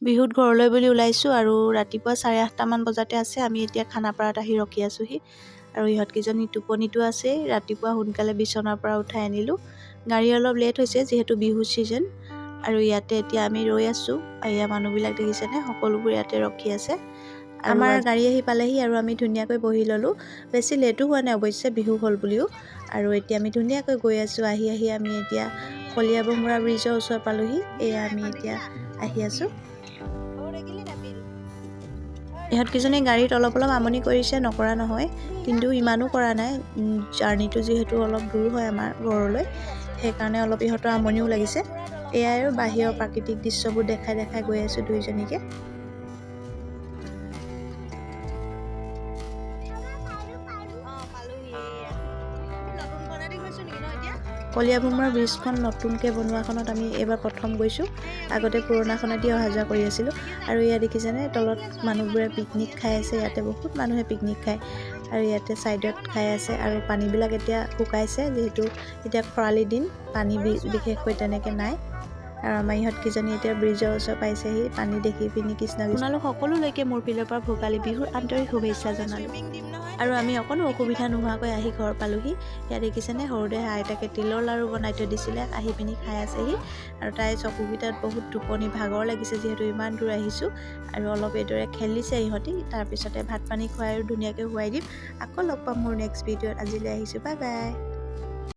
বিহুত ঘৰলৈ বুলি ওলাইছোঁ আৰু ৰাতিপুৱা 8:30 মান বজাতে আছে। আমি এতিয়া খানাপাৰাত আহি ৰখি আছোঁহি আৰু ইহঁতকেইজনী টোপনিটো আছেই। ৰাতিপুৱা সোনকালে বিচনাৰ পৰা উঠাই আনিলোঁ। গাড়ী অলপ লেট হৈছে যিহেতু বিহু ছিজন আৰু ইয়াতে এতিয়া আমি ৰৈ আছোঁ। এয়া মানুহবিলাক দেখিছেনে, সকলোবোৰ ইয়াতে ৰখি আছে। আমাৰ গাড়ী আহি পালেহি আৰু আমি ধুনীয়াকৈ বহি ল'লোঁ। বেছি লেটো হোৱা নাই অৱশ্যে, বিহু হ'ল বুলিও। আৰু এতিয়া আমি ধুনীয়াকৈ গৈ আছোঁ। আহি আমি এতিয়া কলিয়াভোমোৰা ব্ৰিজৰ ওচৰ পালোহি। এয়া আমি এতিয়া আহি আছোঁ। ইহঁতকেইজনী গাড়ীত অলপ আমনি কৰিছে, নকৰা নহয়, কিন্তু ইমানো কৰা নাই। জাৰ্ণিটো যিহেতু অলপ দূৰ হয় আমাৰ ঘৰলৈ, সেইকাৰণে অলপ ইহঁতৰ আমনিও লাগিছে। এয়াই আৰু বাহিৰৰ প্ৰাকৃতিক দৃশ্যবোৰ দেখাই গৈ আছোঁ দুইজনীকে। কলিয়াভোমোৰা ব্ৰিজখন নতুনকৈ বনোৱাখনত আমি এইবাৰ প্ৰথম গৈছোঁ। আগতে পুৰণাখনেদি অহা যোৱা কৰি আছিলোঁ। আৰু এয়া দেখিছেনে, তলত মানুহবোৰে পিকনিক খাই আছে। ইয়াতে বহুত মানুহে পিকনিক খায় আৰু ইয়াতে ছাইডত খাই আছে। আৰু পানীবিলাক এতিয়া শুকাইছে যিহেতু এতিয়া খৰালি দিন, পানী বিশেষকৈ তেনেকৈ নাই। আৰু আমাৰ ইহঁতকেইজনী এতিয়া ব্ৰিজৰ ওচৰ পাইছেহি। পানী দেখি পিনি কৃষ্ণ আপোনালোক সকলোলৈকে মোৰ পিলৰ পৰা ভোগালী বিহুৰ আন্তৰিক শুভেচ্ছা জনালোঁ। আৰু আমি অকণো অসুবিধা নোহোৱাকৈ আহি ঘৰ পালোহি। ইয়াত দেখিছেনে, সৰুদে আইতাকে তিলৰ লাড়ু বনাই থৈ দিছিলে, আহি পিনি খাই আছেহি। আৰু তাই চকুকেইটাত বহুত টোপনি, ভাগৰ লাগিছে যিহেতু ইমান দূৰ আহিছোঁ। আৰু অলপ এইদৰে খেলিছে ইহঁতি। তাৰপিছতে ভাত পানী খুৱাই আৰু ধুনীয়াকৈ শুৱাই দিম। আকৌ লগ পাম মোৰ নেক্সট ভিডিঅ'ত। আজিলৈ আহিছোঁ, বাই বাই।